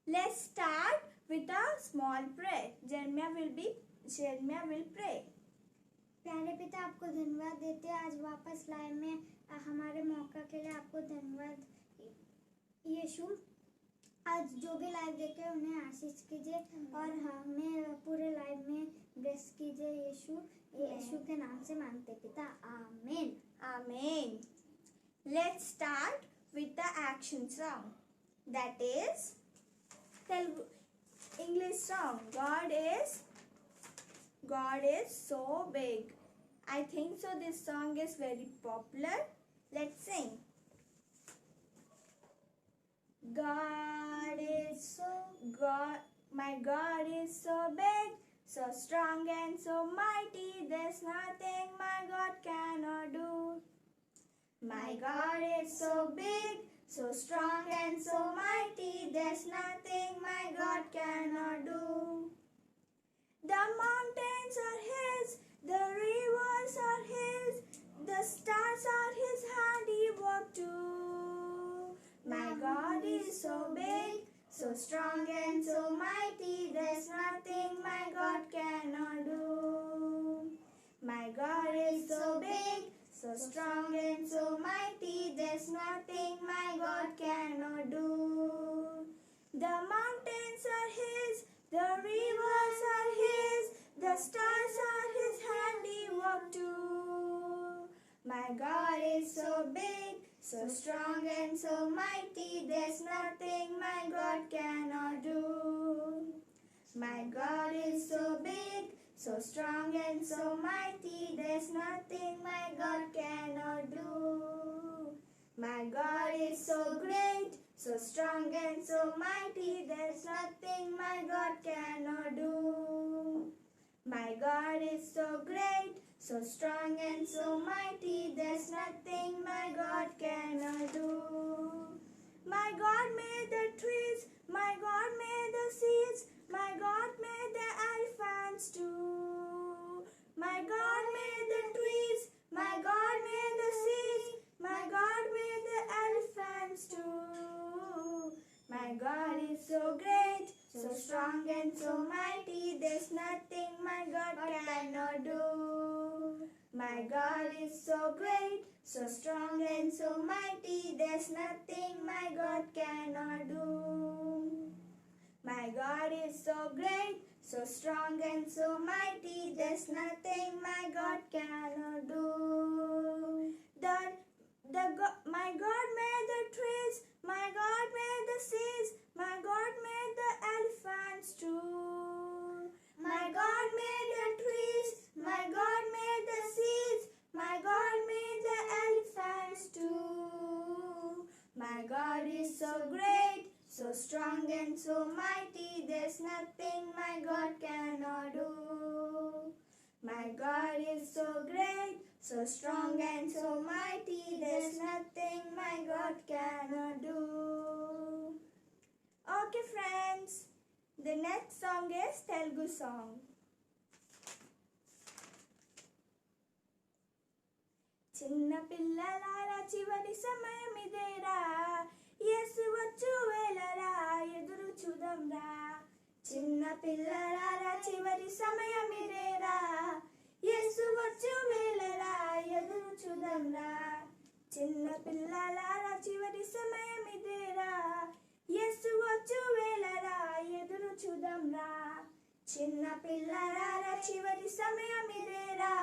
Let's start with a small prayer. Jeremiah will pray. प्यारे पिता, आपको धन्यवाद देते हैं आज वापस लाइव में हमारे मौका के लिए। आपको धन्यवाद यीशु। आज जो भी लाइव देखे उन्हें आशीष कीजिए और हमें पूरे लाइव में ब्लेस कीजिए यीशु के नाम से मांगते पिता, आमीन। Amen. Let's start with the action song. That is Telugu English song. God is so big. I think so this song is very popular. Let's sing. My God is so big, so strong and so mighty. There's nothing my God cannot do. My God is so big, so strong and so mighty. There's nothing my God cannot do. The mountains are His, the rivers are His, the stars are His handiwork too. My God is so big, so strong and so mighty. There's nothing my God cannot do. My God is so big, so strong and so mighty. There's nothing my God cannot do. The mountains are His, the rivers are His, the stars are His handiwork too. My God is so big, so strong and so mighty. There's nothing my God cannot do. My God is so big, so strong and so mighty. There's nothing my God cannot do. My God is so great, so strong and so mighty. There's nothing my God cannot do. My God is so great, so strong and so mighty. There's nothing my God cannot do. My God made the trees, my God made the seas, my God made the elephants too. My God made the trees, my God made the seas, my God made the elephants too. My God is so great, so strong and so mighty. There's nothing my God cannot do. My God is so great, so strong and so mighty. There's nothing my God cannot do. My God is so great, so strong and so mighty. There's nothing my God cannot do. My God made the trees, my God made the seas, my God made the elephants too. My God made the trees, my God made the seas, my God made the elephants too. My God is so great, so strong and so mighty. There's nothing my God cannot do. My God is so great, so strong and so mighty. There's nothing my God cannot do. Okay friends, the next song is Telugu song. చిన్న పిల్లలారా చివరి సమయం ఇదేరా, యేసు వచ్చు వేళరా ఎదురు చూద్దాంరా. చిన్న పిల్లలారా చివరి సమయం ఇదేరా, యేసు వచ్చు వేళరా ఎదురు చూద్దాంరా. చిన్న పిల్లలారా చివరి సమయం ఇదేరా, యేసు వచ్చు వేళరా ఎదురు చూద్దాంరా. చిన్న పిల్లలారా చివరి సమయం ఇదేరా,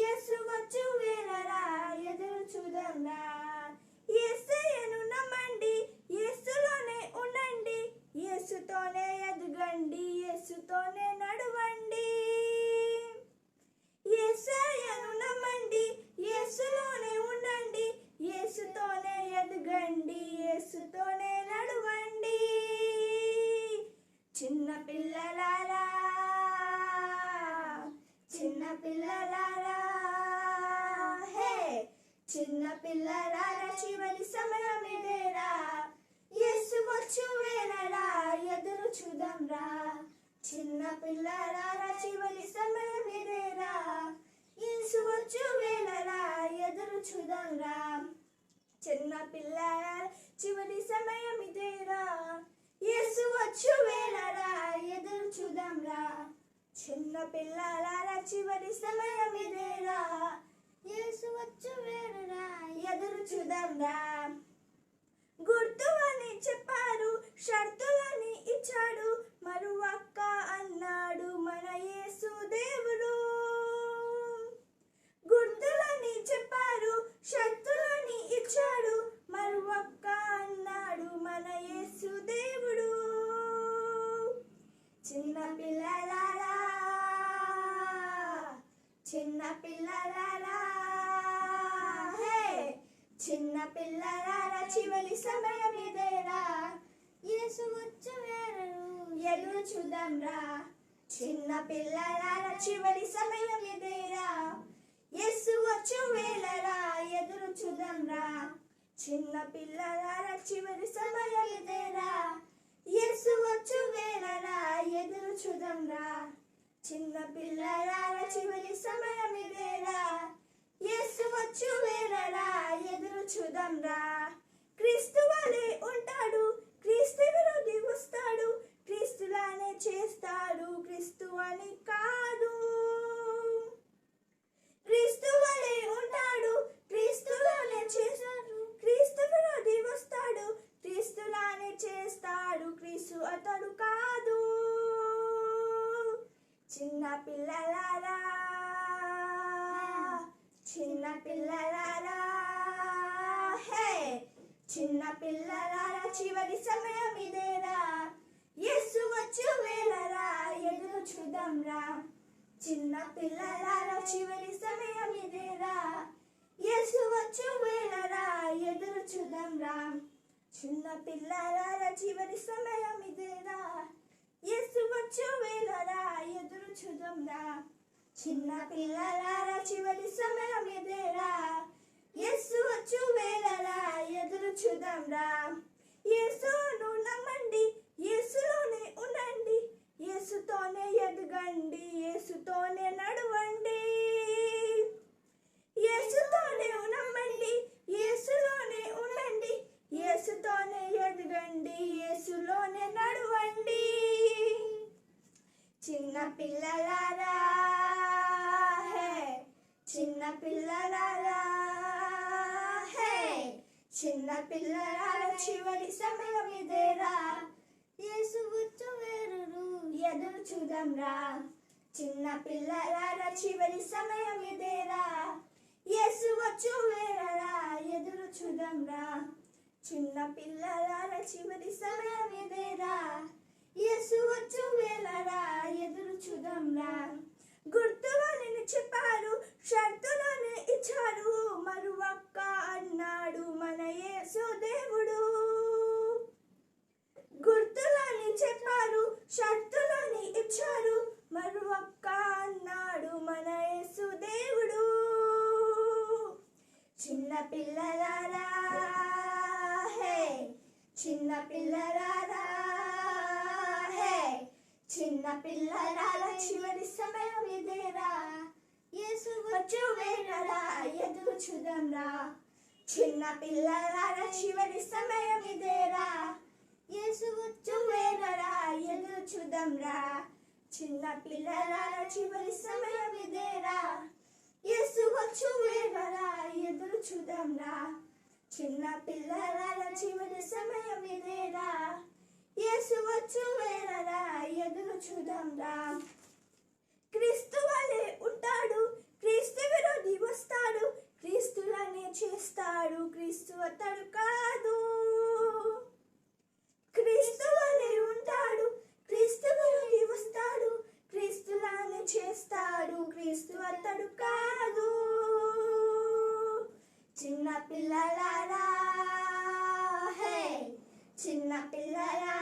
యేసు వచ్చు వేళరా ఎదురు చూద్దాంరా. యేసయ్యను నమ్మండి, యేసులోనే ఉండండి, యేసుతోనే ఎదగండి, యేసుతోనే నడవండి. యేసయ్యను నమ్మండి, యేసులోనే ఉండండి, యేసుతోనే ఎదగండి, యేసుతోనే నడవండి. చిన్న పిల్లలారా, చిన్న పిల్లలారా, హే చిన్న పిల్లలారా చివరి సమయం ఇదేరా, యేసు వచ్చు వేళరా ఎదురు చూద్దాంరా. చిన్న పిల్లలారా చివరి సమయం ఇదేరా, యేసు వచ్చు వేళరా ఎదురు చూద్దాంరా. చిన్న పిల్లలారా చివరి సమయం ఇదేరా, యేసు వచ్చు వేళరా ఎదురు చూద్దాంరా చిన్న పిల్లలారా చివరి సమయం ఇదేరా యేసు వచ్చు వేళరా ఎదురు చూద్దాంరా గుర్తు అని చెప్పారు షరతులని ఇచ్చాడు మరువక్క అన్నాడు మన యేసు దేవుడు గుర్తులని చెప్పారు షరతులని ఇచ్చాడు మరువక్క అన్నాడు మన యేసు దేవుడు చిన్న పిల్లలారా చిన్న పిల్లలారా చిన్న పిల్లలారా చివరి సమయం ఇదేరా యేసు వచ్చు వేళరు ఎదురు చూద్దాంరా చిన్న పిల్లలారా చివరి సమయం ఇదేరా యేసు వచ్చు వేళరా ఎదురు చూద్దాంరా చిన్న పిల్లలారా చివరి సమయం ఇదేరా యేసు వచ్చు వేళరా ఎదురు చూద్దాంరా చిన్న పిల్లలారా చివరి సమయం ఇదేరా యేసు వచ్చు వేళరా ఎదురు చూద్దాంరా క్రీస్తు వలె ఉంటాడు క్రీస్తు విరోధి వస్తాడు క్రీస్తులానే చేస్తాడు క్రీస్తు అని కాదు క్రీస్తు వలె ఉంటాడు క్రీస్తులానే చేస్తాడు క్రీస్తు విరోధి వస్తాడు క్రీస్తులానే చేస్తాడు క్రీస్తు అతడు కాదు చిన్న పిల్లలారా చిన్న పిల్లలారా చిన్న పిల్లలారా చివరి సమయం ఇదేరా యేసు వచ్చు వేళరా ఎదురు చూద్దాంరా చిన్న పిల్లలారా చివరి సమయం ఇదేరా యేసు వచ్చు వేళరా ఎదురు చూద్దాంరా చిన్న పిల్లలారా చివరి సమయం ఇదేరా యేసు వచ్చు వేళరా ఎదురు చూద్దాంరా చిన్న పిల్లలారా చివరి సమయం ఇదేరా యేసు వచ్చు వేళరా ఎదురు చూద్దాంరా యేసును నమ్మండి యేసులోనే ఉండండి యేసుతోనే ఎదగండి యేసుతోనే నడవండి యేసుతోనే నమ్మండి యేసులోనే ఉండండి యేసుతోనే ఎదగండి యేసులోనే నడవండి చిన్న పిల్లలారా చిన్న పిల్లలారా చిన్న పిల్లలారా చివరి సమయం ఇదేరా యేసు వచ్చు వేళరు ఎదురు చూద్దాంరా చిన్న పిల్లలారా చివరి సమయం ఇదేరా యేసు వచ్చు వేళరా ఎదురు చూద్దాంరా చిన్న పిల్లలారా చివరి సమయం ఇదేరా యేసు వచ్చు వేళరా ఎదురు చూద్దాంరా గుర్తు అని చెప్పారు షరతులను ఇచ్చారు మరువక్క అన్నాడు మన యేసు దేవుడు గుర్తులని చెప్పారు షరతులని ఇచ్చారు మరువక్క అన్నాడు మన యేసు దేవుడు చిన్న పిల్లలారా చిన్న పిల్లలారా చిన్న పిల్లలారా చివరి సమయం ఇదేరా యేసు వచ్చు వేళరా ఎదురు చూద్దాంరా చిన్న పిల్లలారా చివరి సమయం ఇదేరా యేసు వచ్చు వేళరా ఎదురు చూద్దాంరా చిన్న పిల్లలారా చివరి సమయం ఇదేరా యేసు వచ్చు వేళరా ఎదురు చూద్దాంరా చిన్న పిల్లలారా చివరి సమయం ఇదేరా యేసు వచ్చు వేళరా ఎదురు చూద్దాంరా క్రీస్తు వలె ఉంటాడు క్రీస్తు విరోధి వస్తాడు క్రీస్తులానే చేస్తాడు క్రీస్తు అతడు కాదు క్రీస్తు వలె ఉంటాడు క్రీస్తు విరోధి వస్తాడు క్రీస్తులానే చేస్తాడు క్రీస్తు అతడు కాదు చిన్న పిల్లలారా చిన్న పిల్లలారా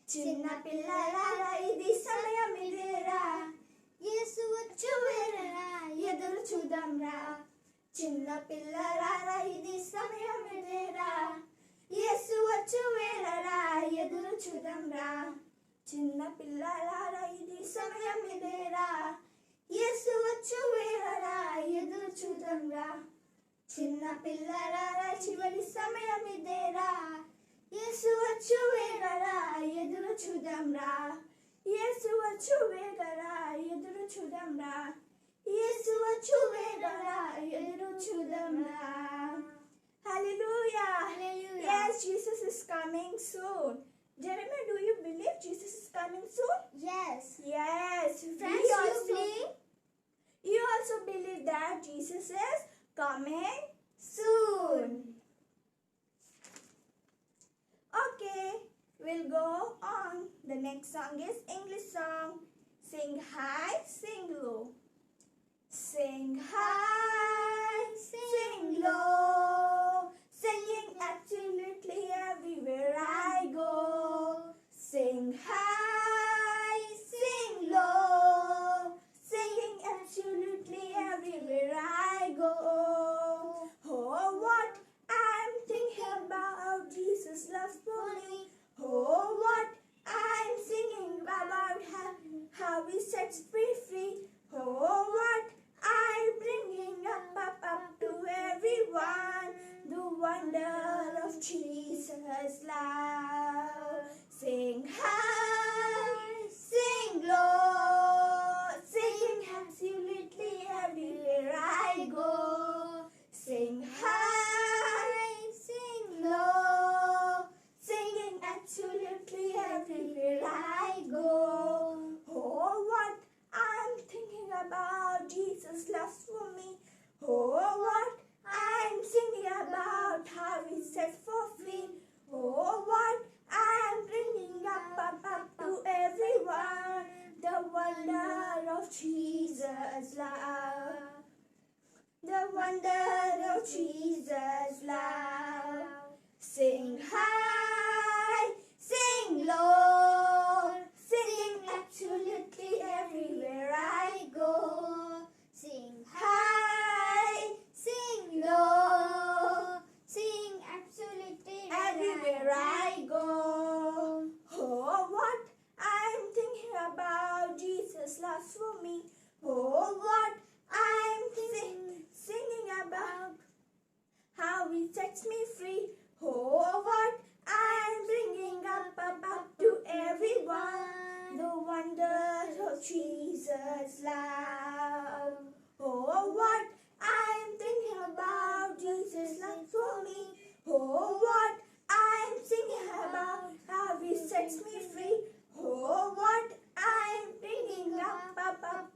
చిన్న పిల్లలారా ఇది సమయం ఇదేరా యేసు వచ్చు వేళరా ఎదురు చూద్దాంరా చిన్న పిల్లలారా ఇది సమయం ఇదేరా యేసు వచ్చు వేళరా ఎదురు చూద్దాంరా చిన్న పిల్లలారా ఇది సమయం ఇదేరా యేసు వచ్చు వేళరా ఎదురు చూద్దాంరా చిన్న పిల్లలారా చివరి సమయం ఇదేరా యేసు చూద్దాంరా యేసు వచ్చు వేగరా ఎదురు చూద్దాంరా యేసు వచ్చు వేగరా ఎదురు చూద్దాంరా Hallelujah. Hallelujah. Yes, Jesus is coming soon. Jeremiah, do you believe Jesus is coming soon? Yes. Yes. Friends, You also believe that Jesus is coming soon. Okay, we'll go on. The next song is English song. Sing high, sing low. Sing high, sing low. Singing absolutely everywhere I go. Sing high, sing low. Singing absolutely everywhere I go. Oh, what I'm thinking about Jesus' love for me. Oh, what I'm singing about how He sets me free. Oh, what I'm bringing up to everyone. The wonder of Jesus' love. Sing high, sing low, singing absolutely everywhere I go. Sing high, sing low, singing absolutely everywhere I go. Oh, what I'm thinking about Jesus' love for me. Oh, what I'm singing about how He set for free. Oh, what I'm bringing up to everyone. The wonder of Jesus' love. The wonder of Jesus' love. Sing high, sing low, singing absolutely everywhere I go. Sing high, sing low, sing absolutely everywhere I go. Oh, what I'm thinking about Jesus' love for me. Oh, what I'm singing about how He sets me free. Oh, what I'm bringing up to everyone. The wonder of Jesus' love. Oh, what I'm thinking about Jesus' love for me. Oh, what I'm singing about how He sets me free. Oh, what I'm bringing up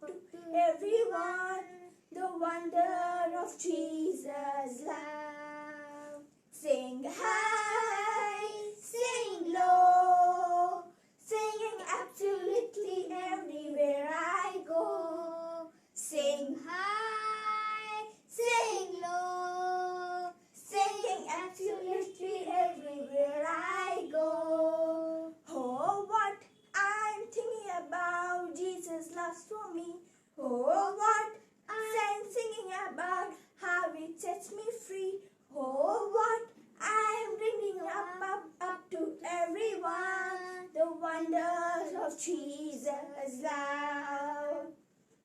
to everyone. The wonder of Jesus' love. Sing high, sing low, singing absolutely everywhere I go. Sing high, sing low, singing absolutely everywhere I go. Oh, what I'm thinking about Jesus' love for me. Oh, what I'm singing about how He sets me free. Oh, what I'm bringing up to everyone. The wonders of Jesus' love.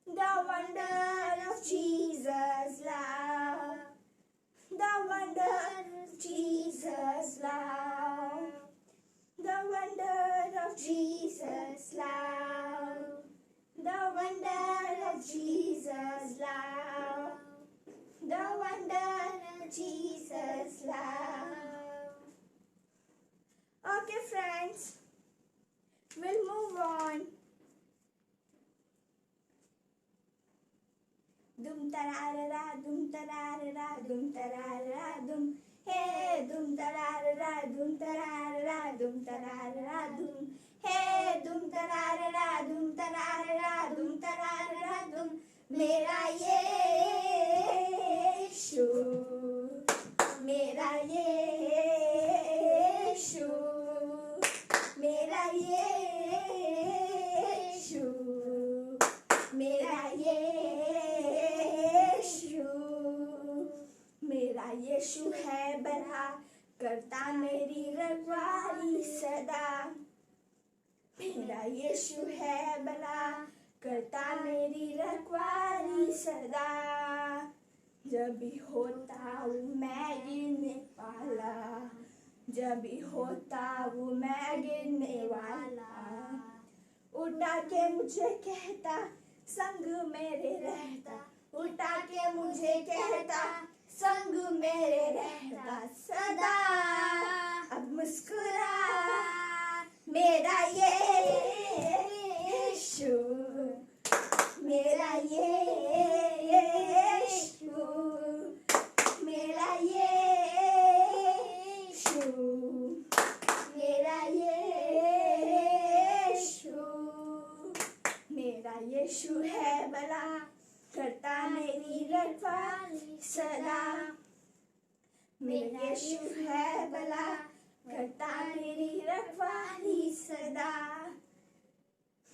The wonder of Jesus' love. The wonder of Jesus' love. The wonder of Jesus' love. The wonder of Jesus' love. The wonder of Jesus' love. Okay, friends, we'll move on. Dum tararara, dum tararara, dum tararara, dum. Hey, dum tararara, dum tararara, dum tararara, dum. Hey, dum tararara, dum tararara, dum tararara, dum. मेरा यीशु, मेरा यीशु, मेरा यीशु, मेरा यीशु, मेरा यीशु है बड़ा, करता मेरी रखवाली सदा. मेरा यीशु है बड़ा, करता मेरी रखवाली सदा. जब भी होता हूँ मैं गिरने वाला, जब भी होता हूँ मैं गिरने वाला, उठा के मुझे कहता संग मेरे रहता, उठा के मुझे कहता संग मेरे रहता सदा। अब मुस्कुरा मेरा यीशु, मेरा यीशु, मेरा यीशु, मेरा यीशु, मेरा यीशु है भला, करता मेरी रखवाली सदा। मेरा यीशु है भला, करता मेरी रखवाली सदा।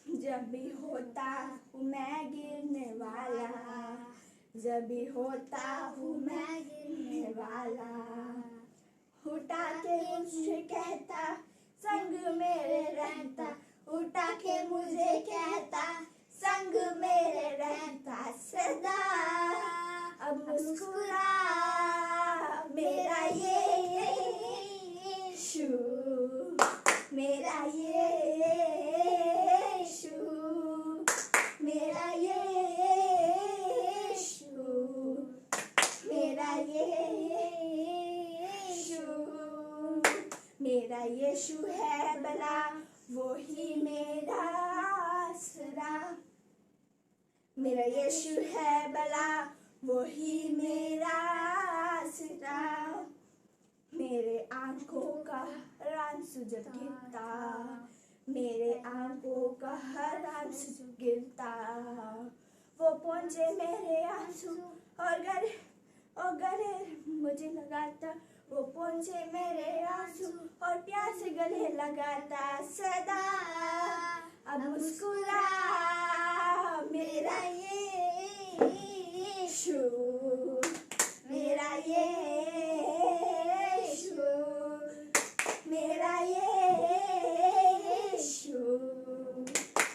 जब भी होता हूँ मैं गिरने वाला, जब भी होता हूँ मैं गिरने वाला, उठा के मुझे कहता संग मेरे रहता, उठा के मुझे कहता संग मेरे रहता सदा। अब मुस्कुरा मेरा यीशु, मेरा यीशु, मेरा यीशु, मेरा यीशु, मेरा यीशु है भला, वो ही मेरा आसरा। मेरा यीशु है भला, वो ही मेरा आसरा। मेरे आंखों का हर आंसू जब गिरता, मेरे आंखों का हर आंसू जब गिरता, वो पहुंचे मेरे आंसू और गले मुझे लगाता, वो पहुंचे मेरे आंसू और प्यार से गले लगाता सदा। अब मुस्कुरा मेरा यीशु, मेरा यीशु, मेरा यीशु,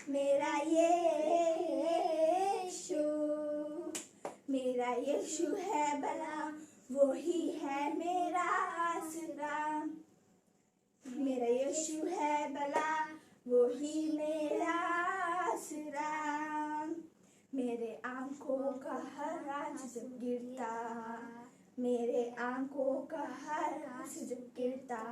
मेरा यीशु, मेरा यीशु है भला, वो ही है मेरा आसरा। मेरा यीशु है भला, वो ही मेरा आसरा। मेरे आंखों का हर आंसू जब गिरता, मेरे आंखों का हर आंसू जब गिरता,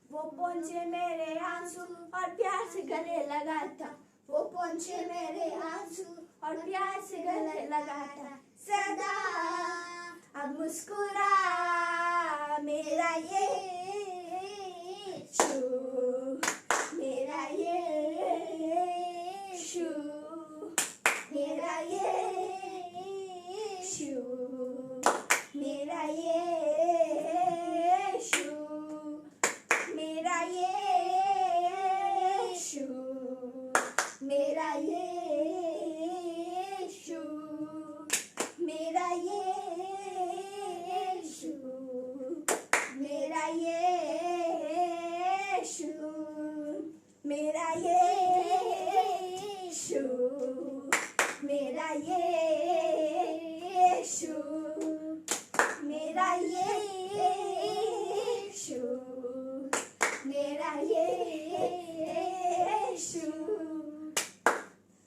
वो पहुंचे मेरे आंसू और प्यार से गले लगाता, वो पहुंचे मेरे आंसू और प्यार से गले लगाता सदा। अब मुस्कुरा मेरा यीशु, मेरा यीशु, मेरा यीशु, मेरा यीशु, मेरा यीशु, मेरा यीशु, मेरा यीशु, मेरा यीशु, मेरा यीशु, मेरा यीशु, मेरा यीशु, मेरा यीशु।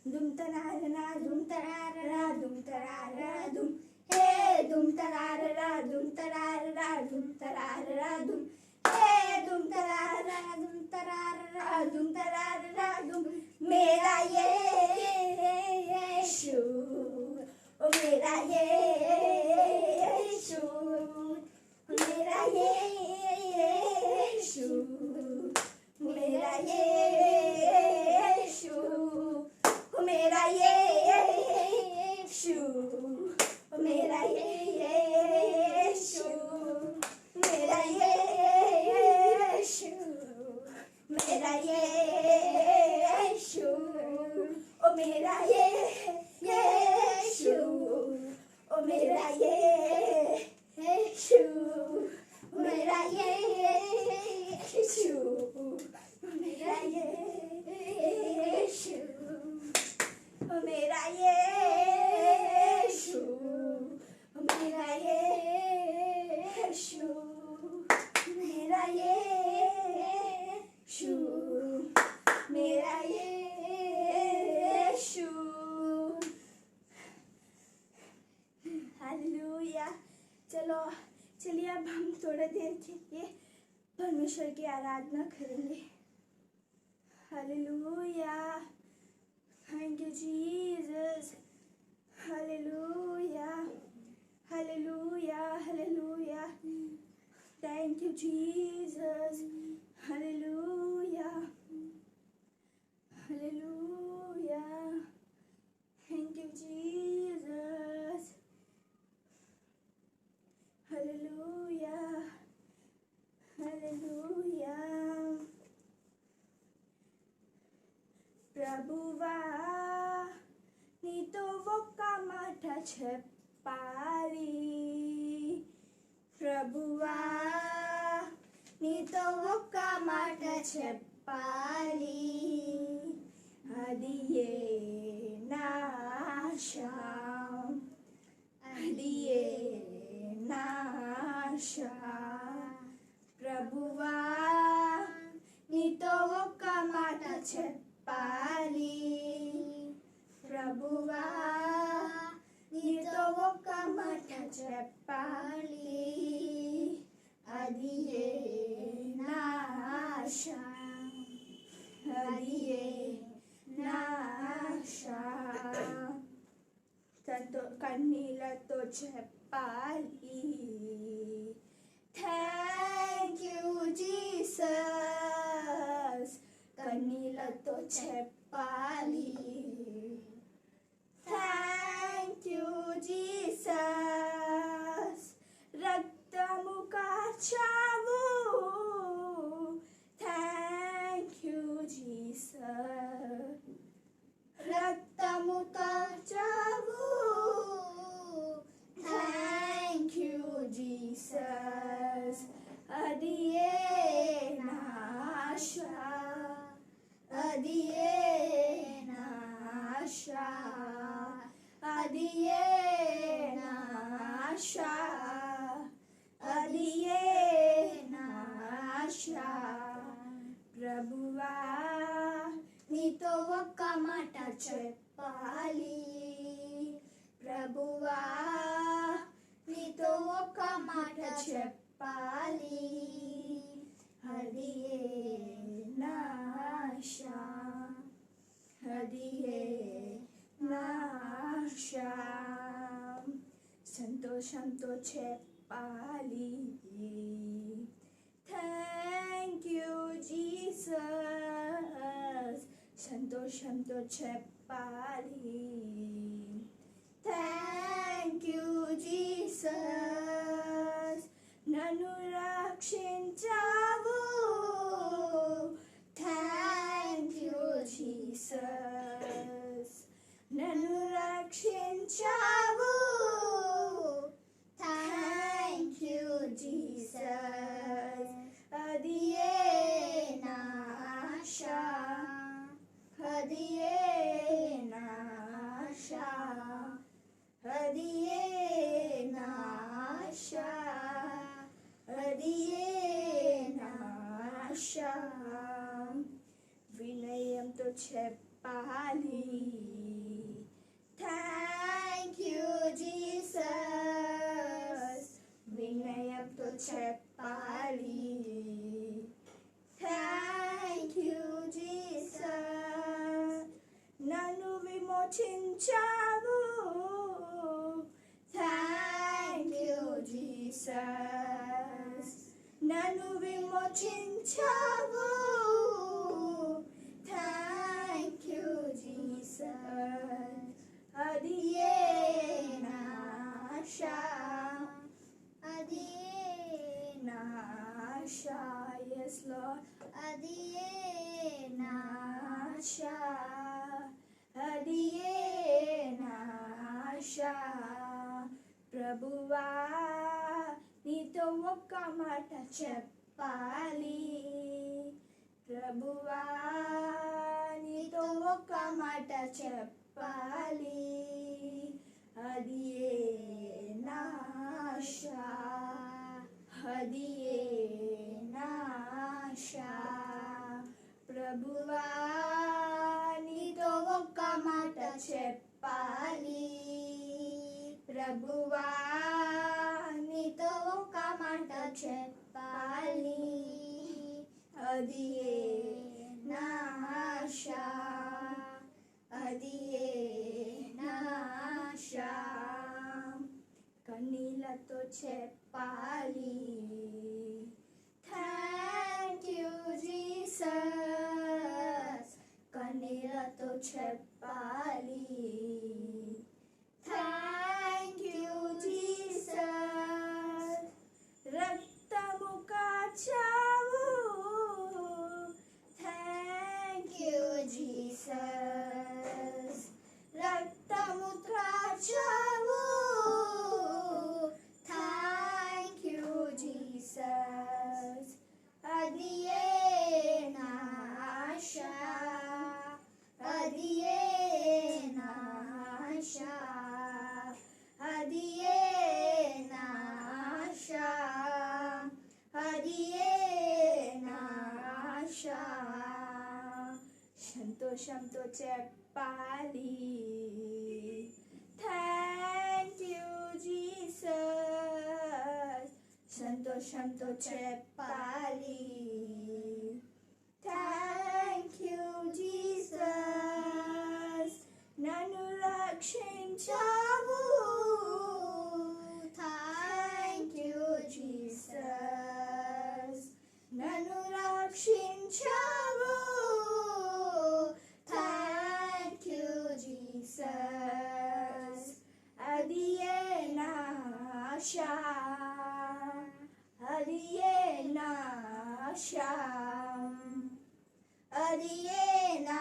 दुम तरारा दुम तरारा दुम तरारा दुम, हे दुम तरारा दुम तरारा दुम तरारा दुम, हे दुम तरारा दुम तरारा दुम तरारा दुम। मेरा यीशु, ओ मेरा यीशु, मेरा यीशु, मेरा यीशु, मेरा यीशु, मेरा यीशु, मेरा यीशु, मेरा यीशु, ओ मेरा यीशु, ओ मेरा यीशु, मेरा यीशु, मेरा यीशु, मेरा यीशु, मेरा यीशु, मेरा परमेश्वर की आराधना करेंगे। Hallelujah, thank you Jesus, hallelujah, hallelujah, hallelujah, thank you Jesus, hallelujah, hallelujah, thank you Jesus, hallelujah, hallelujah. ప్రభువా నీతో ఒక్క మాట చెప్పాలి, ప్రభువా నీతో ఒక్క మాట చెప్పాలి, అది ఏ నా ఆశ, అది ఏ నా ఆశ, ప్రభువా నీతో ఒక్క మాట చెప్పాలి, ప్రభువా నీతో ఒక్క మాట చెప్పాలి, అది ఏ నా ఆశ, అది ఏ నా ఆశ, తనతో కన్నీళ్ళతో చెప్పాలి, థ్యాంక్ యూ జీసస్, కన్నీళ్ళతో చెప్పాలి, థ్యాంక్ యూ జీసస్, రక్తము కార్చావు, థ్యాంక్ యూ జీసస్, రక్తము కార్చావు, థ్యాంక్ యూ జీసస్, అది ఏ నా ఆశ, అది ఏ నా ఆశ, అది ఏ నా ఆశ, అది ఏ నా ఆశ, ప్రభువా నీతో ఒక్క మాట చెప్పాలి, ప్రభువా నీతో ఒక్క మాట చెప్పాలి, అది ఏ నా ఆశ, అది ఏ నా ఆశ, సంతోషంతో చెప్పాలి, థ్యాంక్ యూ జీసస్, సంతోషంతో చెప్పాలి, థ్యాంక్ యూ జీసస్, నన్ను రక్షించావు, థ్యాంక్ యూ జీసస్, నన్ను రక్షించావు, థ్యాంక్ యూ జీసస్, అది ఏ నా ఆశ, అది ఏ నా ఆశ, అది ఏ నా ఆశ, అది ఏ నా ఆశ, వినయంతో చెప్పాలి, థ్యాంక్ యూ జీసస్, వినయంతో చెప్పాలి, థ్యాంక్ యూ జీసస్, నన్ను విమోచించావు, థ్యాంక్ యూ జీసస్, నన్ను విమోచించావు, థ్యాంక్ యూ జీసస్, అది ఏ నా ఆశ, అది ఏ నా ఆశ, ఎస్ లార్డ్, అది ఏ నా ఆశ, అది ఏ నా ఆశ, ప్రభువా నీతో ఒక్క మాట చెప్పాలి, ప్రభువా నీతో ఒక్క మాట చెప్పాలి, అది ఏ నా ఆశ, అది ఏ నా ఆశ, ప్రభువా నీతో ఒక్క మాట చెప్పాలి, ప్రభువా నీతో ఒక్క మాట చెప్పాలి, అదియే నా ఆశ, అదియే నా ఆశ. కన్నీళ్ళతో చెప్పాలి థ్యాంక్ యూ జీసస్, కన్నీళ్ళతో చెప్పాలి థ్యాంక్ యూ జీసస్. రక్తము కార్చావు థ్యాంక్ యూ జీసస్, రక్తము కార్చావు థ్యాంక్ యూ జీసస్. అదియే నా ఆశ, అదియే నా ఆశ, అదియే నా ఆశ, అదియే నా ఆశ. సంతోషంతో చెప్పాలి థ్యాంక్ యూ జీసస్, సంతోషంతో చెప్పాలి థ్యాంక్ యూ జీసస్. నన్ను రక్షించావు థ్యాంక్ యూ జీసస్, నన్ను రక్షించావు థ్యాంక్ యూ జీసస్. అదియే నా ఆశ, అదియే నా ఆశ, అదియే నా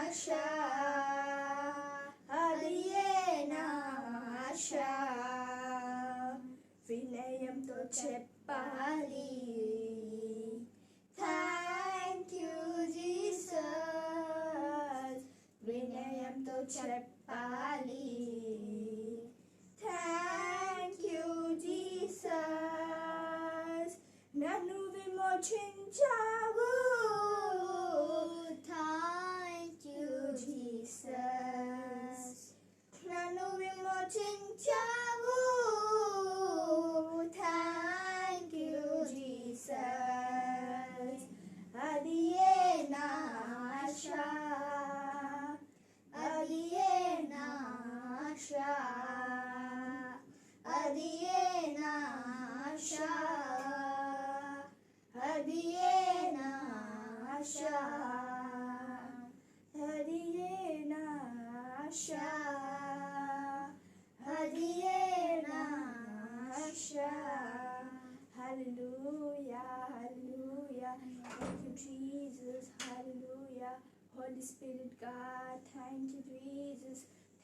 ఆశ, అదియే నా ఆశ. వినయంతో చెప్పాలి థ్యాంక్ యూ జీసస్, వినయంతో చెప్పాలి థ్యాంక్ యూ జీసస్. నన్ను విమోచించావు థ్యాంక్ యూ జీసస్, నన్ను విమోచించావు థ్యాంక్ యూ జీసస్. అదియే నా ఆశ, అదియే నా ఆశ, అదియే నా ఆశ, అదియే నా ఆశ, అదియే నా ఆశ, అదియే నా ఆశ. Hallelujah, hallelujah. Thank you, Jesus. Hallelujah. Holy Spirit, God, thank you, Jesus.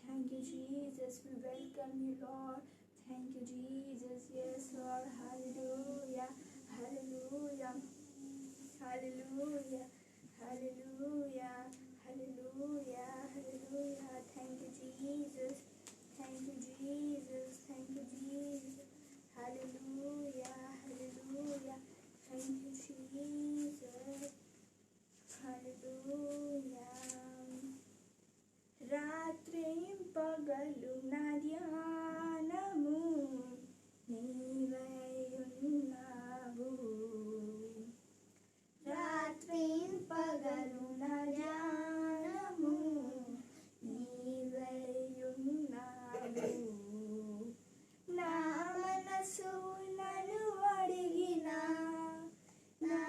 Thank you, Jesus. We welcome you, Lord. Thank you, Jesus. Yes, Lord. Hallelujah. Hallelujah. Hallelujah. Hallelujah. Hallelujah. Hallelujah. Thank you, Jesus. Thank you, Jesus. Thank you, Jesus. Hallelujah. Hallelujah. Thank you, Jesus. Hallelujah. రాత్రిం పగలు నా ధ్యానము నీవై ఉన్నావు, రాత్రిం పగలు నా ధ్యానము నీవై ఉన్నావు. నా మనసు నన్ను అడిగినా, నా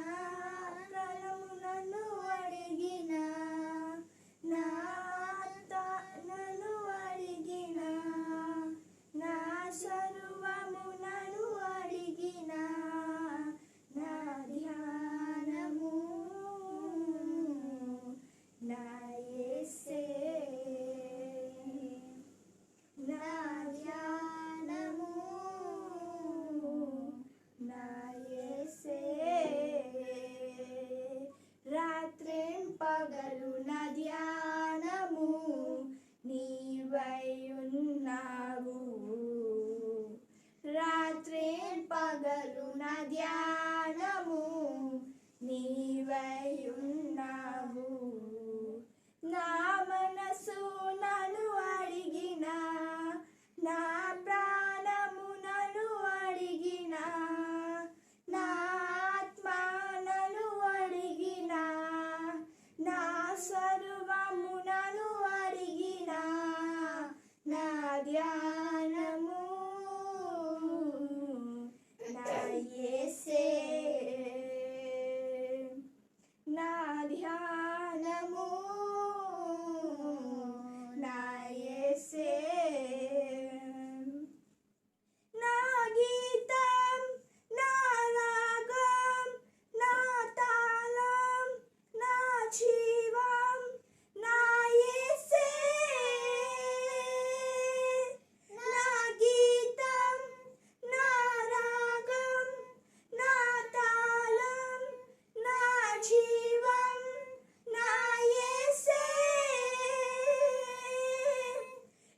ప్రాణము నన్ను అడిగినా, నా ఆత్మ నన్ను అడిగినా, నా సర్వము నన్ను అడిగినా, నా ధ్యానము నా యేసే, నా ధ్యానము నా యేసే. రాత్రిం పగలు నా ధ్యానము నీవై ఉన్నావు, రాత్రిం పగలు నా ధ్యానము నీవై ఉన్నావు. నా మనసు నన్ను అడిగినా, నా ప్రాణము నన్ను అడిగినా, నా ఆత్మ నన్ను అడిగినా, ధ్యానము నా యేసే నా గీతం నా రాగం నా తాళం నా జీవం నా యేసే నా గీతం నా రాగం నా తాళం నా జీవం నా యేసే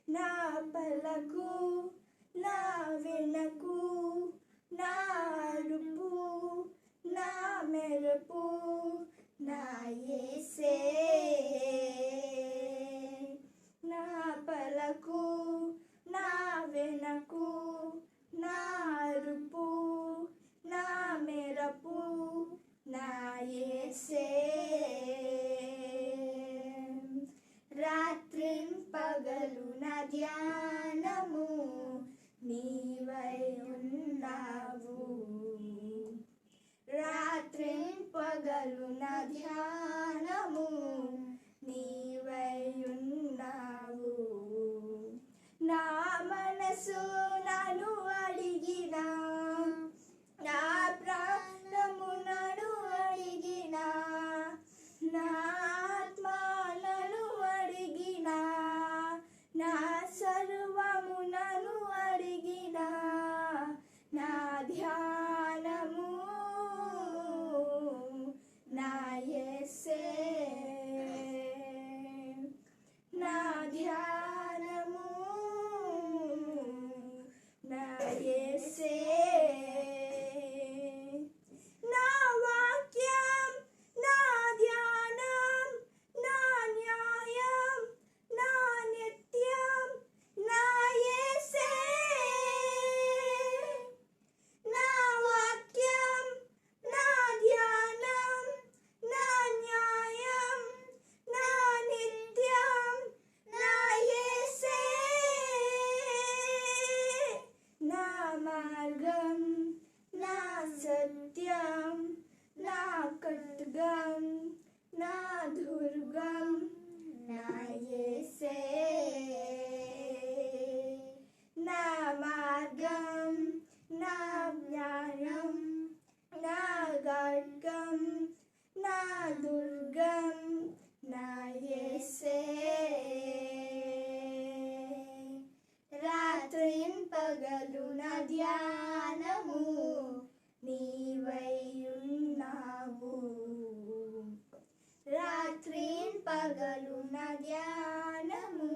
నా పలకు నా వెనకు నా అరుపు నా మెరుపు నా యేసే నా పలకు నా వెనకు నా అరుపు నా మెరుపు నా యేసే రాత్రింపగలు నా ధ్యానము నీవై ఉన్నావు రాత్రింపగలు నా ధ్యానము నీవై ఉన్నావు నా మనసు నన్ను అడిగినా నా ప్రాణము నన్ను అడిగినా నా ఆత్మ నన్ను అడిగినా నా సర్వము నన్ను అడిగినా నా ధ్యానము నా యేసే నా ధ్యానము నా యేసే నా వాక్యం నా ధ్యానం నా న్యాయం నా నిత్యం నా యేసే నా వాక్యం నా ధ్యానం నా న్యాయం నా నిత్యం నా యేసే నా మార్గం నా సత్యం నా ఖడ్గం నా దుర్గం నా యేసే నా మార్గం నా జ్ఞానం నా ఖడ్గం నా దుర్గం నా యేసే రాత్రింపగలు నా ధ్యానము నీవై ఉన్నావు రాత్రింపగలు నా ధ్యానము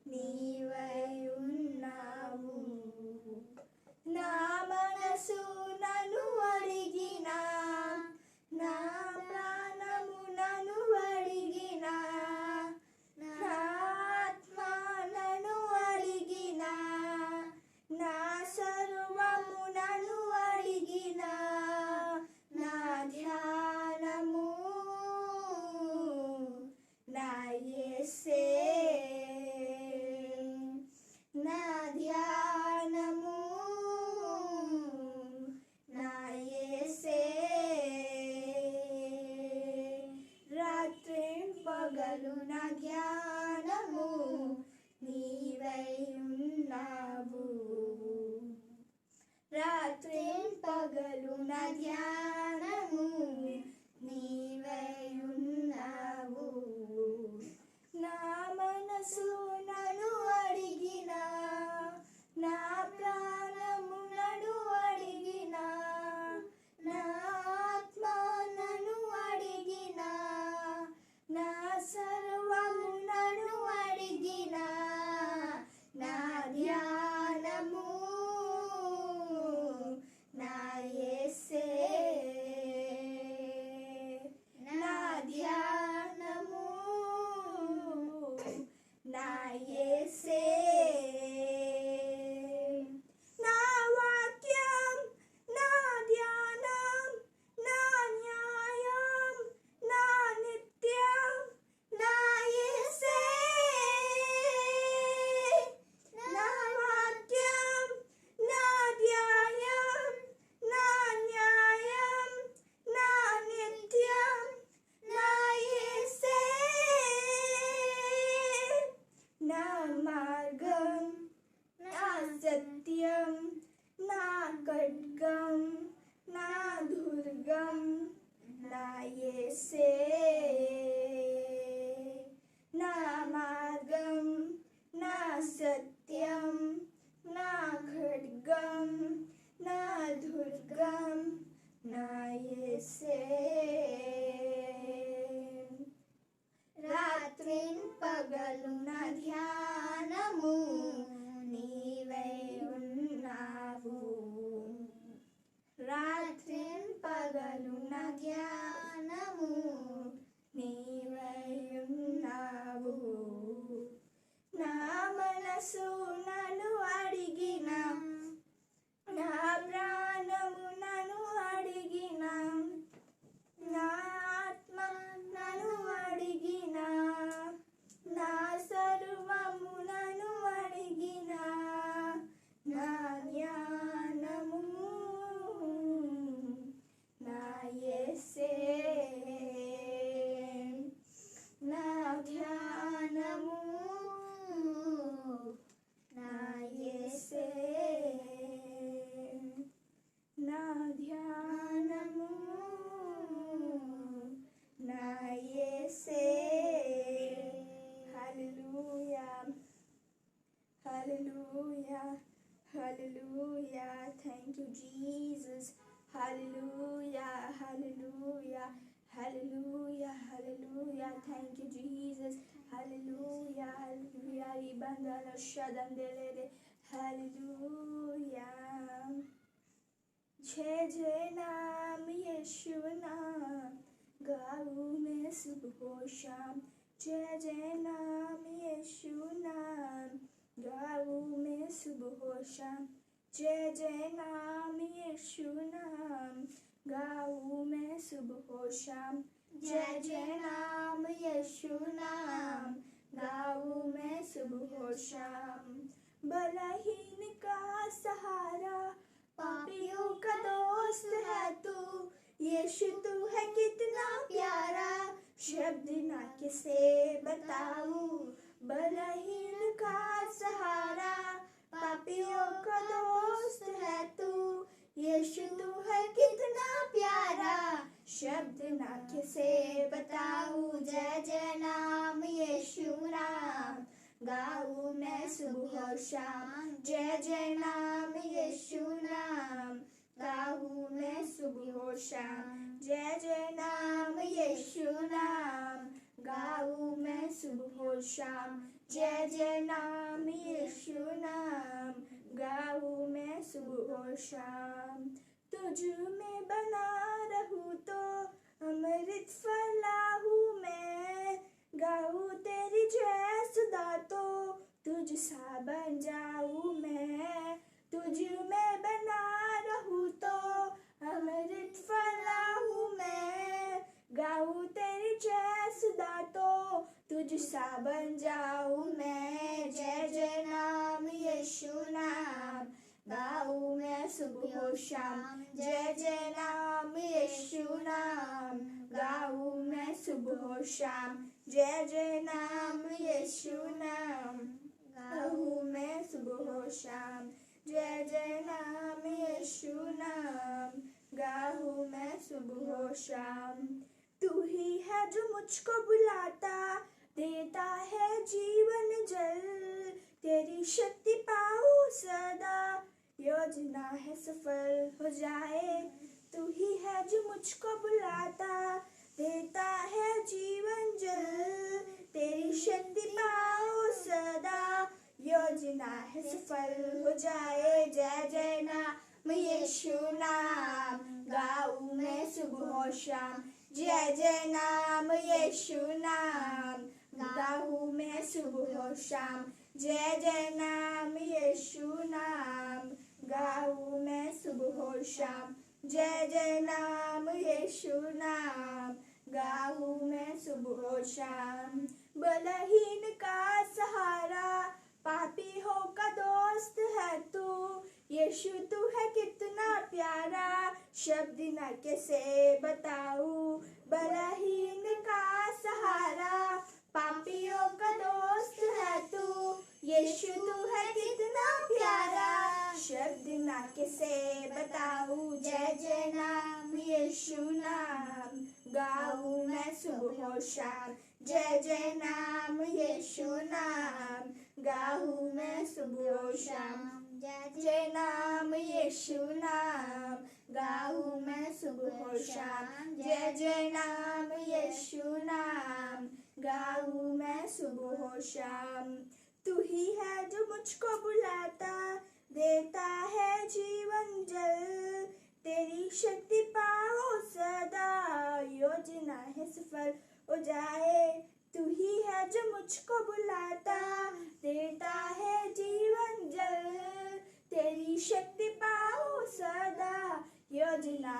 నీవై ఉన్నావు నా మనసు నన్ను అడిగినా నా ప్రాణము నన్ను అడిగినా నా ఆత్మ నన్ను అడిగినా నా సర్వము నన్ను అడిగినా నా ధ్యానము నా యేసే నా ధ్యానము నా యేసే రాత్రింపగలు నా ధ్యానము నీవై ఉన్నావు రాత్రింపగలు నా ధ్యానము నీవై ఉన్నావు నా మనసు నన్ను అడిగినా నా ప్రాణము నన్ను అడిగినా నా ఆత్మ నన్ను అడిగినా నా సర్వము నన్ను అడిగినా నా ధ్యానము నా యేసే से ना मार्गम ना सत्यम ना खड्गम ना दुर्गम ना येसे रात्रिन पगलुन ध्यानमु నీవై ఉన్నావు రాత్రిన్ పగలున ధ్యానము నీవై ఉన్నావు నా మనసు నన్ను అడిగిన నా ప్రాణము నన్ను అడిగిన నా ఆత్మ నన్ను అడిగిన నా సర్వము నన్ను అడిగిన నా జ్ఞానము నా యేసే నా ధ్యానము నా యేసే నా ధ్యానము నా యేసే Hallelujah. Hallelujah. Hallelujah. Thank you, Jesus. Hallelujah. Hallelujah. Hallelujah. Hallelujah. Thank you, Jesus. Hallelujah. Hallelujah. Ribandala shadandelere. Hallelujah. जय जय नाम यीशु नाम गाऊं मैं सुबह शाम जय जय नाम यीशु नाम गाऊं मैं सुबह शाम जय जय नाम यीशु नाम गाऊं मैं सुबह शाम जय जय नाम यीशु नाम गाऊं मैं सुबह शाम बलहीन का सहारा पापियों का दोस्त है तू यीशु तू है कितना प्यारा शब्द ना किसे बताऊं बलहीन का सहारा पापियों का दोस्त है तू यीशु तू है कितना प्यारा शब्द ना किसे बताऊं जय जय नाम यीशु नाम गाऊं मैं सुबह शाम जय जय नाम यीशु नाम गाऊं मैं सुबह शाम जय जय नाम यीशु नाम गाऊं मैं सुबह शाम जय जय नाम यीशु नाम गाऊं मैं सुबह शाम तुझ में बना रहूं तो अमृत फलाहूं मैं गाऊं तेरी जय सदा तो तुझ सा बन जाऊं मैं तुझ में बना रहूं तो अमृत फलाहूं मैं गाऊं तेरी जय सदा तो तुझ सा बन जाऊं मैं जय जय नाम यीशु नाम गाऊं मैं सुबह शाम जय जय नाम यीशु नाम गाऊं मैं सुबह शाम जय जय नाम यीशु नाम गाऊं मैं सुबह शाम जय जय नाम यीशु नाम गाऊं मैं सुबह शाम तू ही है जो मुझको बुलाता देता है जीवन जल तेरी शक्ति पाऊं सदा योजना है सफल हो जाए तू ही है जो मुझको बुलाता देता है जीवन जल तेरी शक्ति पाऊं सदा योजना है सफल हो जाए जय जय नाम यीशु नाम गाऊं मैं सुबह शाम जय जय नाम यीशु नाम गाऊं मैं सुबह शाम जय जय नाम यीशु नाम गाऊं मैं सुबह शाम जय जय नाम यीशु नाम गाऊं मैं सुबह शाम बलहीन का सहारा पापी हो का दोस्त है तू यीशु तू है कितना प्यारा शब्द न कैसे बताऊं बलहीन का सहारा पापियों का दोस्त है तू यीशु तू है कितना प्यारा शब्द न कैसे बताऊं जय जय नाम यीशु नाम नाम गाऊं मैं सुबह और शाम, जय जय नाम यीशु नाम गाऊं मैं सुबह और शाम, जय जय नाम यीशु नाम गाऊं मैं सुबह और शाम, जय जय नाम यीशु नाम गाऊं मैं सुबह और शाम। तू ही है जो मुझको बुलाता, देता है जीवन जल, तेरी शक्ति पाओ सदा, योजना है सफल हो जाए। तू ही है जो मुझको बुलाता, देता है जीवन जल, तेरी शक्ति पाओ सदा, योजना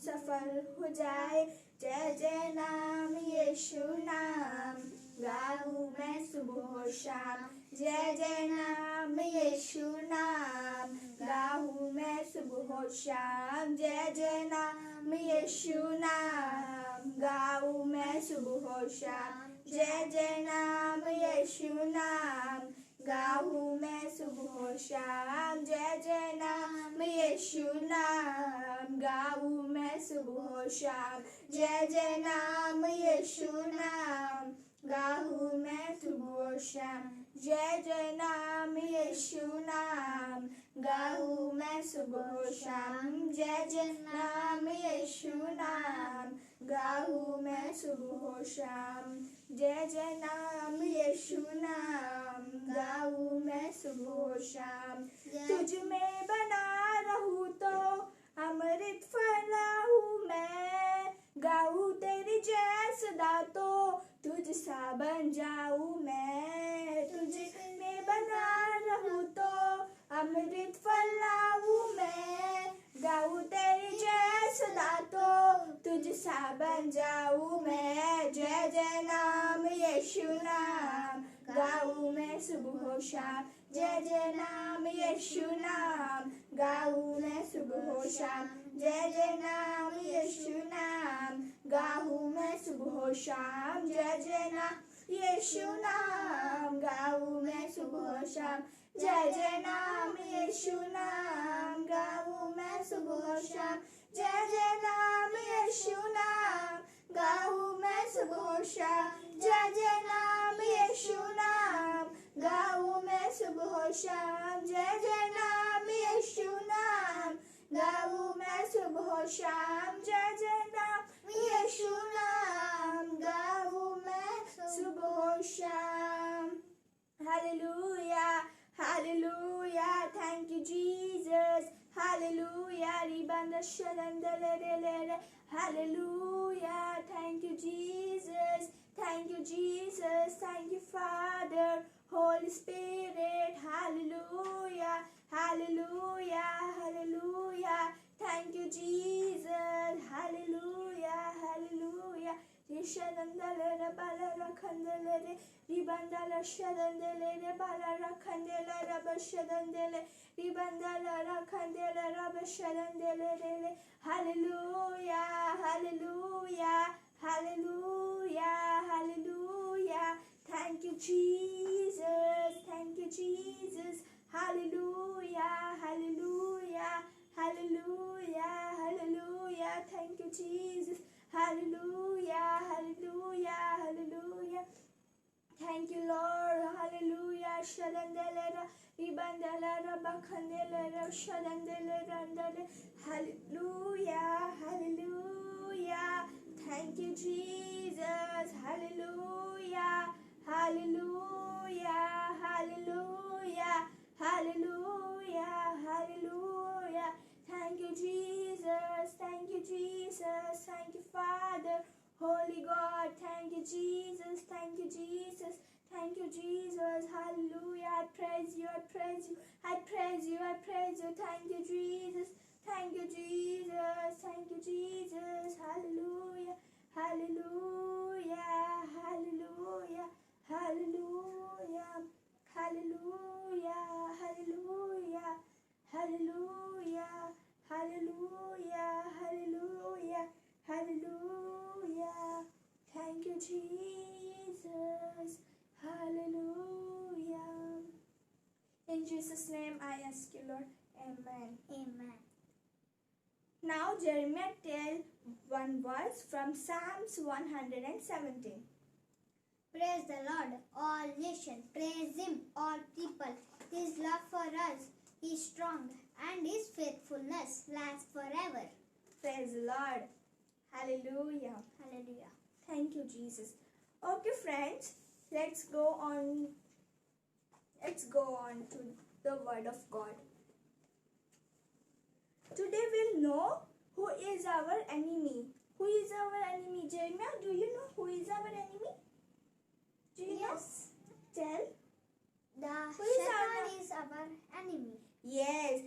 सफल हो जाए। जय जय नाम यीशु नाम गाऊं मैं सुबह और शाम, जय जय नाम यीशु नाम गाऊं मैं सुबह और शाम, जय जय नाम यीशु नाम गाऊं मैं सुबह और शाम, जय जय नाम यीशु नाम गाऊं मैं सुबह और शाम, जय जय नाम यीशु नाम गाऊं मैं सुबह और शाम, जय जय नाम यीशु नाम गाऊं मैं सुबह और शाम, जय जय नाम यीशु नाम गाऊं मैं सुबह और शाम, जय जय नाम यीशु नाम गाऊं मैं सुबह और शाम, जय जय नाम यीशु नाम गाऊं मैं सुबह और शाम। तुझ में बना रहूं तो अमृत फैलाऊं मैं, गाऊं तेरी जय सदा तो तुझ सा बन जाऊं मैं। तुझ में बना रहूं तो अमृत फैलाऊं मैं, गाऊं तेरी जय सदा तो तुझ सा बन जाऊं मैं। जय जय नाम यीशु नाम गाऊं मैं सुबह और शाम, जय जय नाम यीशु नाम गाऊं मैं सुबह और शाम, जय जय नाम यीशु नाम गाऊं मैं सुबह और शाम, जय जय नाम यीशु नाम गाऊं मैं सुबह और शाम, जय जय नाम यीशु नाम गाऊं मैं सुबह और शाम, जय जय नाम यीशु नाम गाऊं मैं सुबह और शाम, जय जय नाम यीशु नाम गाऊं मैं सुबह और शाम, जय जय नाम यीशु नाम गाऊं मैं सुबह और शाम, जय जय नाम यीशु नाम गाऊं मैं सुबह और शाम। Hallelujah, hallelujah, thank you Jesus, hallelujah, ribanda shalandelele, hallelujah, thank you Jesus, thank you Jesus, thank you Father, Holy Spirit, hallelujah, hallelujah, hallelujah, thank you Jesus, hallelujah, hallelujah. Rishalandalere balara kandelere, ribandala shalandele balara kandelere bashalandele, ribandala kandelere bashalandele. Hallelujah, hallelujah, hallelujah, hallelujah. Thank you Jesus, thank you Jesus. Hallelujah, hallelujah, hallelujah, hallelujah. Thank you Jesus. Hallelujah, hallelujah, hallelujah. Thank you Lord, hallelujah. Shalandelera, ribandelera, bakandelera, shalandelera, hallelujah, hallelujah. Thank you Jesus, hallelujah, hallelujah, hallelujah, hallelujah, hallelujah. Thank you Jesus, thank you Jesus, thank you Father, Holy God, thank you Jesus, thank you Jesus, thank you Jesus, hallelujah, I praise you, I praise you, I praise you, I praise you, thank you Jesus, thank you Jesus, thank you Jesus, hallelujah, hallelujah, hallelujah, hallelujah, hallelujah, hallelujah, hallelujah, hallelujah, hallelujah, hallelujah. Thank you, Jesus. Hallelujah. In Jesus' name I ask you, Lord. Amen. Amen. Now Jeremiah tell one verse from Psalms 117. Praise the Lord, all nations. Praise Him, all people. His love for us is strong, and His faithfulness lasts forever. Praise the Lord. Hallelujah. Hallelujah. Thank you, Jesus. Okay, friends, let's go on to the Word of God. Today we'll know who is our enemy. Who is our enemy? Jeremiah, do you know who is our enemy? Do you know? Tell. The Who is Satan is our enemy. Yes,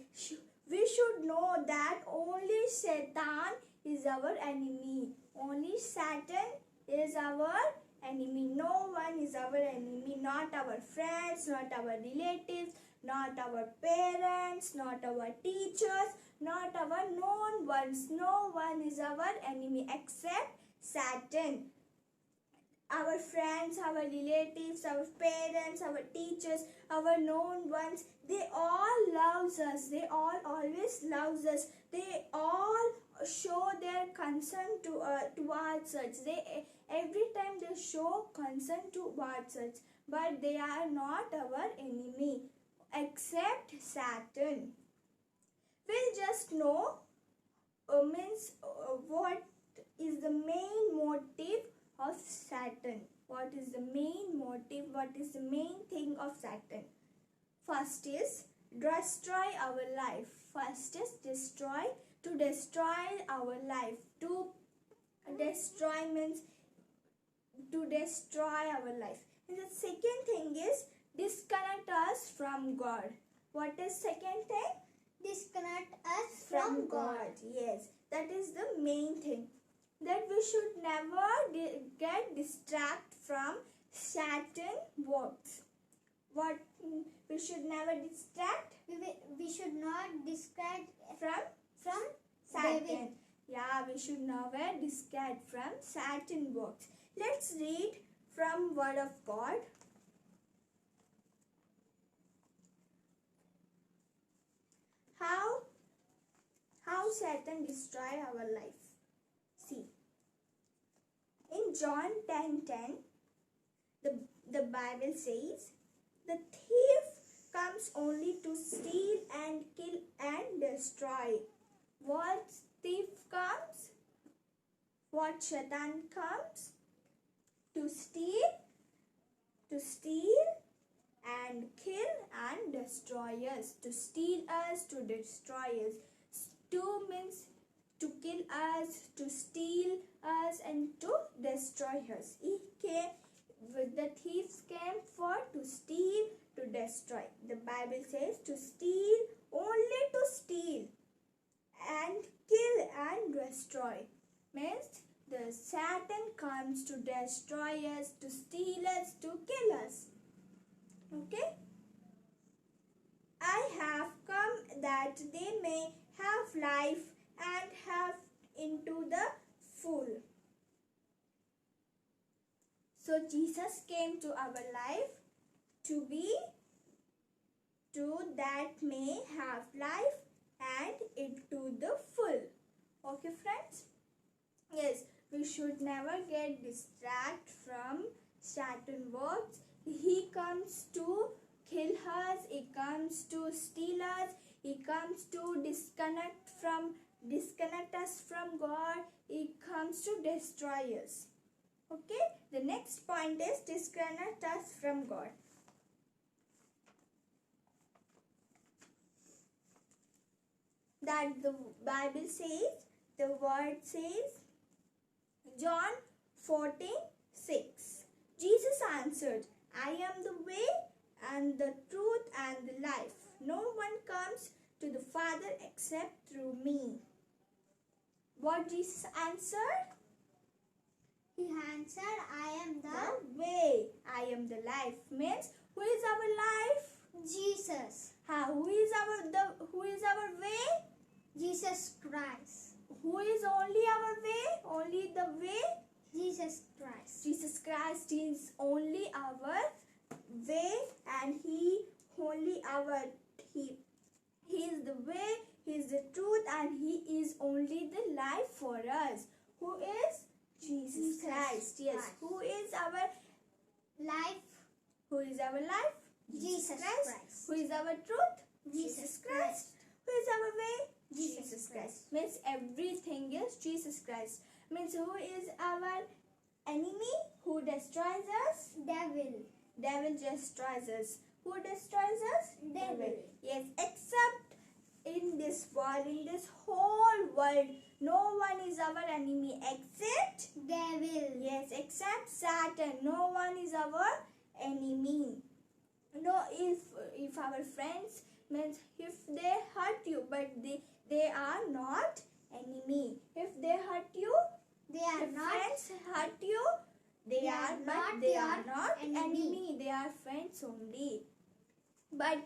we should know that only Satan is our enemy. Only Satan is our enemy. No one is our enemy. Not our friends, not our relatives, not our parents, not our teachers, not our known ones. No one is our enemy except Satan. Our friends, our relatives, our parents, our teachers, our known ones, they all loves us. They all always loves us. They all show their concern towards us. Every time they show concern towards us, but they are not our enemy except Satan. We'll just know what is the main motive of Satan. What is the main motive? What is the main thing of Satan? First is destroy our life. First is to destroy our life. To destroy means to destroy our life. And the second thing is disconnect us from God. What is second thing? Disconnect us from God. Yes, that is the main thing. That we should never get distracted from Satan works. What we should never distract? We should not distract from Satan. David. Yeah, we should never distract from Satan works. Let's read from Word of God. How Satan destroy our life. See, in John 10:10, the Bible says, the thief comes only to steal and kill and destroy. What thief comes? What Satan comes? To steal and kill and destroy us. To steal us, to destroy us. To means to kill us, to steal us, and to destroy us. The thieves came for to steal, to destroy. The Bible says to steal, only to steal and kill and destroy. Means the Satan comes to destroy us, to steal us, to kill us. Okay? I have come that they may have life and have into the full. So Jesus came to our life to that may have life and into the full. Okay, friends? Yes, we should never get distracted from Satan works. He comes to kill us, he comes to steal us, he comes to disconnect us from God, he comes to destroy us. Okay, the next point is disconnect us from God. That the Bible says, the word says, John 14:6. Jesus answered, I am the way and the truth and the life. No one comes to the Father except through me. What Jesus answered? He answered, I am the way. I am the life. Means, who is our life? Jesus. Who is our way? Jesus Christ. Who is only our way? Only the way? Jesus Christ. Jesus Christ is only our way, and He is the way, He is the truth, and He is only the life for us. Who is? Jesus Jesus Christ. Yes. Christ. Who is our Life. Who is our life? Jesus Christ. Who is our truth? Jesus Christ. Who is our way? Jesus Christ. Means everything is Jesus Christ. Means who is our enemy? Who destroys us? Devil. Devil destroys us. Who destroys us? Devil. Yes, except in this world, in this whole world, no one is our enemy except Devil. yes, except Satan. No one is our enemy. No, if our friends means if they hurt you, but they are not enemy. If they hurt you, They are if not. friends hurt you, they are not enemy. They are friends only. But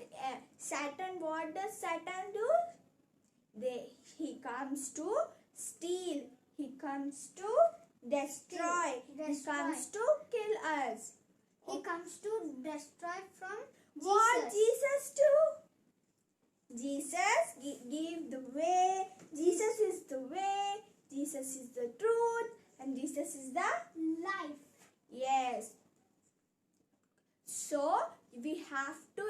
Satan, what does Satan do? He comes to steal. He comes to destroy. He Destroy. comes to kill us. He comes to destroy from What Jesus. Jesus do? Jesus give the way. Jesus is the way. Jesus is the truth. And Jesus is the Life. yes. So we have to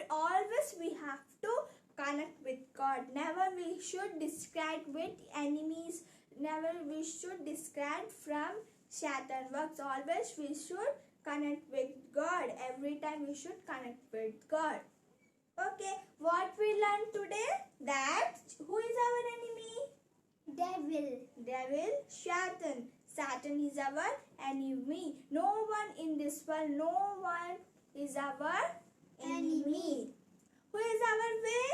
always we have to connect with God. Never we should discard with enemies. Never we should discard from Satan works. Always we should connect with God. Every time we should connect with God. Okay, what we learned today? That who is our enemy? Devil. Devil, Satan. Satan is our enemy. No one in this world, no one is our enemy. Who is our way?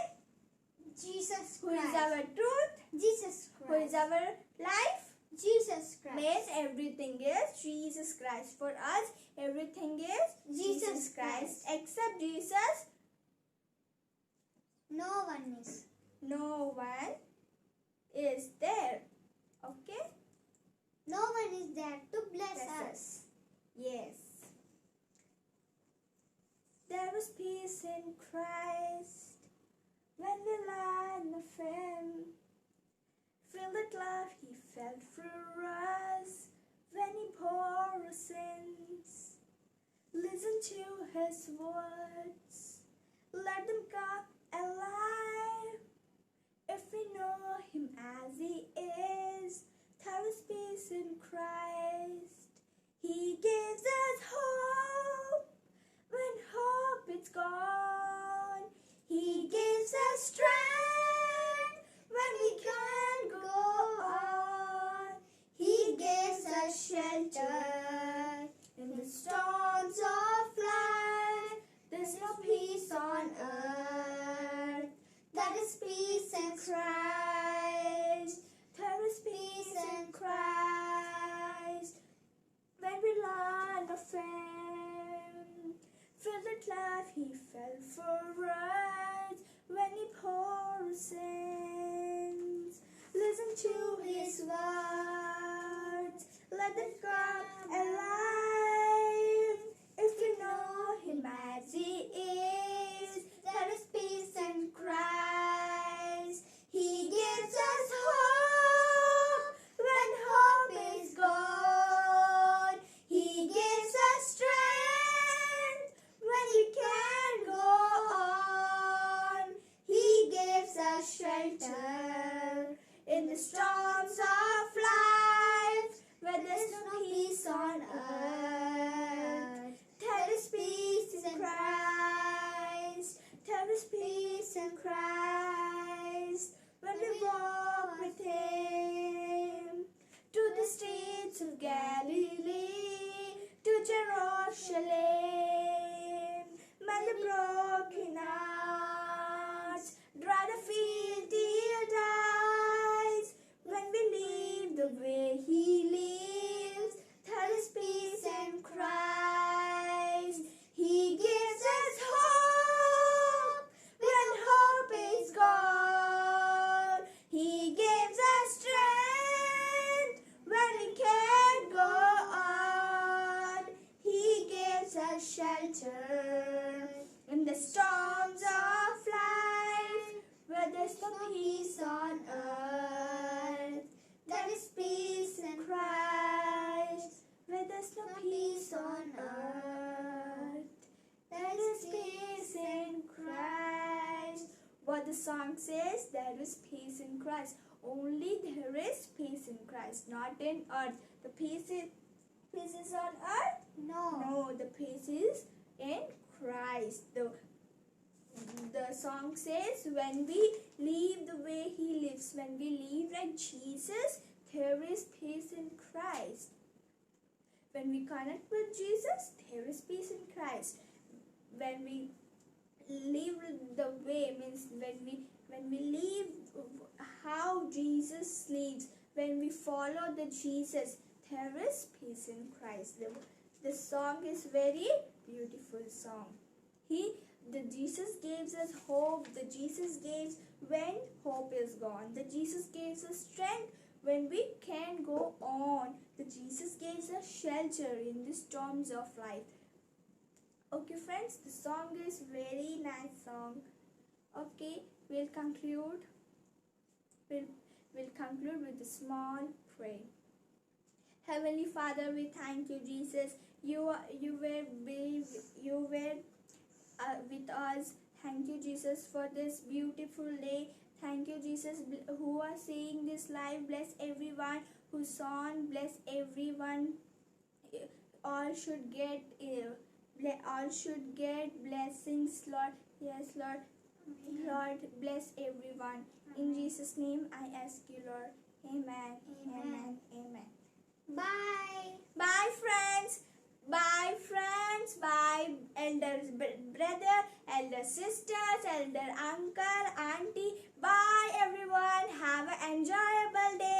Jesus Who Christ. is our truth? Jesus Who is Christ. our life? Jesus Christ. Means everything is Jesus Christ. For us, everything is Jesus Christ. Christ. Except Jesus, No one is. no one is there. Okay? No one is there to bless Bless us. Yes. There was peace in Christ when we learned of Him. Feel that love He felt for us when He poured our sins. Listen to His words, let them come alive. If we know Him as He is, there is peace in Christ. He gives us hope when hope is gone. He gives us strength when we can't go on. He gives us shelter in the storms of life. There's no peace on earth. That is peace in Christ. There is peace in Christ. When we learn of Him, feel that love He felt for us when He poured sins. Listen to His words, let them come alive. If we know Him as He is, there is peace in Christ. He gives us hope when hope is gone. He gives us strength when we can't go on. He gives us shelter in the storms of life where there's no peace on earth. There is peace in Christ. There is peace in Christ when we walk with Him to the streets of Galilee, to Jerusalem. Mend the broken hearts, dry the filthy eyes. When we leave the way He lives, there is peace in Christ. He gives us hope when hope is gone. He gives us strength when we can't go on. He gives us shelter in the storms of life where there's no peace on earth. peace on earth. There is peace in Christ. What the song says, there is peace in Christ. Only there is peace in Christ, not in earth. The peace is on earth? No, the peace is in Christ. The song says, when we live the way He lives, when we live like Jesus, there is peace in Christ. When we connect with Jesus, there is peace in Christ. When we live the way, means when we live how Jesus lives, when we follow the Jesus, there is peace in Christ. The song is very beautiful song. The Jesus gives us hope. The Jesus gives when hope is gone. The Jesus gives us strength when we can't go on. The Jesus gives us shelter in the storms of life. Okay friends, the song is very nice song. Okay, we'll conclude. We'll conclude with a small prayer. Heavenly Father, we thank you, Jesus. You were with us. Thank you, Jesus, for this beautiful day. Thank you, Jesus, who are seeing this live. Bless everyone who's on. Bless everyone. All should get blessings, Lord. Yes, Lord. Lord, bless everyone. In Jesus' name, I ask you, Lord. Amen. Amen. Amen. Bye. Bye, friends. Bye, friends. Bye, elder brother, elder sisters, elder uncle, auntie. Bye, everyone. Have an enjoyable day.